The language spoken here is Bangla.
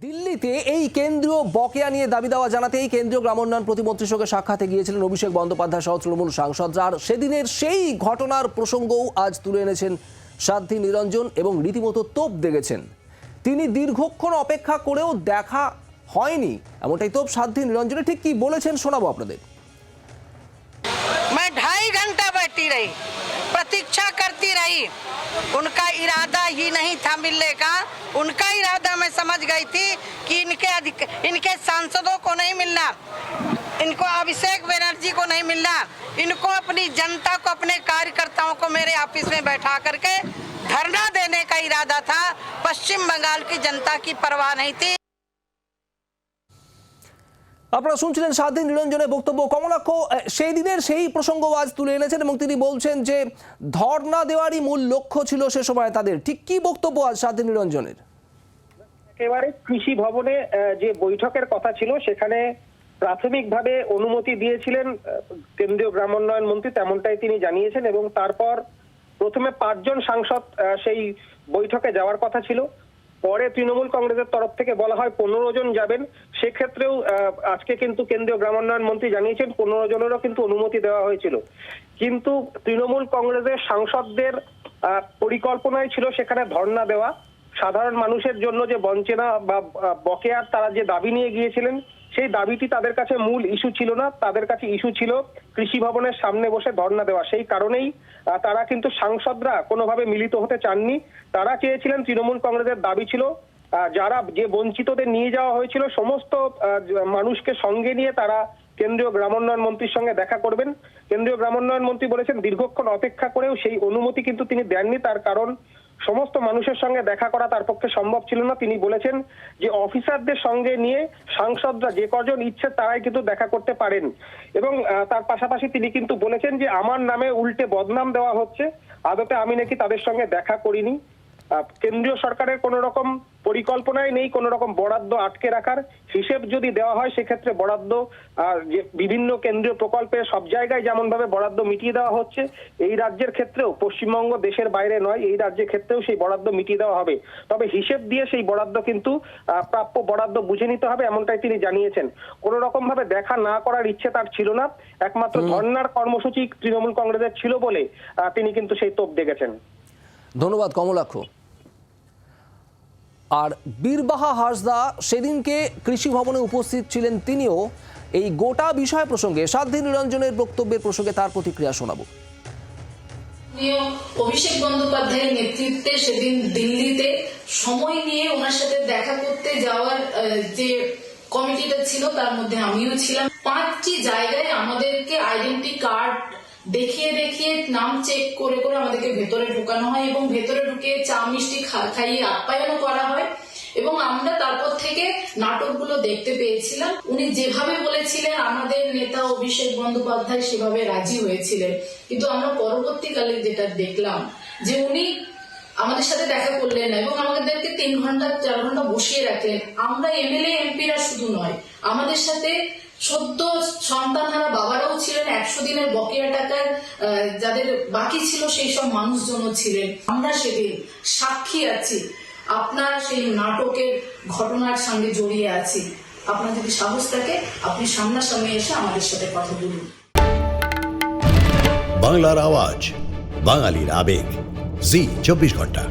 দিল্লিতে এই কেন্দ্রীয় বকেয়া নিয়ে দাবি দেওয়া জানাতেই কেন্দ্রীয় গ্রামোন্নয়ন প্রতিমন্ত্রীর সঙ্গে সাক্ষাতে গিয়েছিলেন অভিষেক বন্দ্যোপাধ্যায় সহ তৃণমূল সাংসদরা। আর সেদিনের সেই ঘটনার প্রসঙ্গও আজ তুলে এনেছেন সাধ্বী নিরঞ্জন এবং রীতিমতো তোপ দেখেছেন। তিনি দীর্ঘক্ষণ অপেক্ষা করেও দেখা হয়নি এমনটাই তোপ সাধ্বী নিরঞ্জনের। ঠিক কি বলেছেন শোনাবো আপনাদের। मैं 2.5 घंटा बैठी रही, प्रतीक्षा करती रही। उनका इरादा ही नहीं था मिलने का। उनका इरादा मैं समझ गई थी कि इनके सांसदों को नहीं मिलना, इनको अभिषेक बनर्जी को नहीं मिलना, इनको अपनी जनता को, अपने कार्यकर्ताओं को मेरे ऑफिस में बैठा करके धरना देने का इरादा था। पश्चिम बंगाल की जनता की परवाह नहीं थी। আপনারা শুনছিলেন সাধ্বী নিরঞ্জনের বক্তব্য। কমলাক্ষ সেই দিনের সেই প্রসঙ্গ আজ তুলে এনেছেন এবং তিনি বলছেন যে ধর্ণা দেওয়ারই মূল লক্ষ্য ছিল সে সময় তাদের। ঠিক কি বক্তব্য আজ সাধ্বী নিরঞ্জনের? একেবারে কৃষি ভবনে যে বৈঠকের কথা ছিল সেখানে প্রাথমিকভাবে অনুমতি দিয়েছিলেন কেন্দ্রীয় গ্রামোন্নয়ন মন্ত্রী, তেমনটাই তিনি জানিয়েছেন। এবং তারপর প্রথমে 5 জন সাংসদ সেই বৈঠকে যাওয়ার কথা ছিল, পরে তৃণমূল কংগ্রেসের তরফ থেকে বলা হয় 15 জন যাবেন। সেক্ষেত্রেও আজকে কিন্তু কেন্দ্রীয় গ্রামোন্নয়ন মন্ত্রী জানিয়েছেন 15 জনেরও কিন্তু অনুমতি দেওয়া হয়েছিল। কিন্তু তৃণমূল কংগ্রেসের সাংসদদের পরিকল্পনায় ছিল সেখানে ধর্ণা দেওয়া। সাধারণ মানুষের জন্য যে বঞ্চনা বা বকেয়ার তারা যে দাবি নিয়ে গিয়েছিলেন সেই দাবিটি তাদের কাছে মূল ইস্যু ছিল না, তাদের কাছে ইস্যু ছিল কৃষি ভবনের সামনে বসে ধর্ণা দেওয়া। সেই কারণেই তারা কিন্তু সাংসদরা কোনোভাবে মিলিত হতে চাননি। তারা চেয়েছিলেন, তৃণমূল কংগ্রেসের দাবি ছিল যারা যে বঞ্চিতদের নিয়ে যাওয়া হয়েছিল সমস্ত মানুষকে সঙ্গে নিয়ে তারা কেন্দ্রীয় গ্রামোন্নয়ন মন্ত্রীর সঙ্গে দেখা করবেন। কেন্দ্রীয় গ্রামোন্নয়ন মন্ত্রী বলেছেন দীর্ঘক্ষণ অপেক্ষা করেও সেই অনুমতি কিন্তু তিনি দেননি। তার কারণ সমস্ত মানুষের সঙ্গে দেখা করা তার পক্ষে সম্ভব ছিল না। তিনি বলেছেন যে অফিসারদের সঙ্গে নিয়ে সাংসদরা যে কজন ইচ্ছে তারাই কিন্তু দেখা করতে পারেন। এবং তার পাশাপাশি তিনি কিন্তু বলেছেন যে আমার নামে উল্টে বদনাম দেওয়া হচ্ছে, আদতে আমি নাকি তাদের সঙ্গে দেখা করিনি। কেন্দ্রীয় সরকারের কোন রকম পরিকল্পনাই নেই কোন রকম বরাদ্দ আটকে রাখার। হিসেব যদি দেওয়া হয় সেক্ষেত্রে বরাদ্দ যে বিভিন্ন কেন্দ্রীয় প্রকল্পে সব জায়গায় যেমন ভাবে বরাদ্দ মিটিয়ে দেওয়া হচ্ছে, এই রাজ্যের ক্ষেত্রেও, পশ্চিমবঙ্গ দেশের বাইরে নয়, এই রাজ্যের ক্ষেত্রেও সেই বরাদ্দ মিটিয়ে দেওয়া হবে। তবে হিসেব দিয়ে সেই বরাদ্দ কিন্তু প্রাপ্য বরাদ্দ বুঝে নিতে হবে, এমনটাই তিনি জানিয়েছেন। কোন রকম ভাবে দেখা না করার ইচ্ছে তার ছিল না, একমাত্র ধর্নার কর্মসূচি তৃণমূল কংগ্রেসের ছিল বলে তিনি কিন্তু সেই তোপ দেখেছেন। ধন্যবাদ কমলাক্ষ। আর বীরবাহা হাসদা সেদিনকে কৃষি ভবনে উপস্থিত ছিলেন, তিনিও এই গোটা বিষয় প্রসঙ্গে সাধ্বী নিরঞ্জনের বক্তব্যের প্রসঙ্গে তার প্রতিক্রিয়া শোনাবো। অভিষেক বন্দ্যোপাধ্যায়ের নেতৃত্বে সেদিন দিল্লিতে সময় নিয়ে ওনার সাথে দেখা করতে যাওয়ার যে কমিটিটা ছিল তার মধ্যে আমিও ছিলাম। 5টি জায়গায় আমাদেরকে আইডেন্টি কার্ড দেখিয়ে দেখিয়ে নাম চেক করে করে আমাদেরকে ভেতরে ঢোকানো হয় এবং ভেতরে ঢুকে চা মিষ্টি খাইয়ে আপ্যায়নও করা হয়। এবং আমরা তারপর থেকে নাটকগুলো দেখতে পেয়েছিলাম। উনি যেভাবে বলেছিলেন আমাদের নেতা অভিষেক বন্দ্যোপাধ্যায় সেভাবে রাজি হয়েছিলেন, কিন্তু আমরা পরবর্তীকালে যেটা দেখলাম যে উনি আমাদের সাথে দেখা করলেন না এবং আমাদেরকে 3 ঘন্টা 4 ঘন্টা বসিয়ে রাখলেন। আমরা এমএলএ এমপিরা শুধু নয়, আমাদের সাথে সদ্য সন্তানহারা বাবারাও ছিলেন, 100 দিনের বকেয়া টাকার যাদের বাকি ছিল সেই সব মানুষজনও ছিলেন। আমরা সেদিন সাক্ষী আছি, আপনার সেই নাটকের ঘটনার সঙ্গে জড়িয়ে আছি। আপনার যদি সাহস থাকে আপনি সামনাসামনি এসে আমাদের সাথে কথা বলুন। বাংলার আওয়াজ, বাঙালির আবেগ, জি 24 ঘন্টা।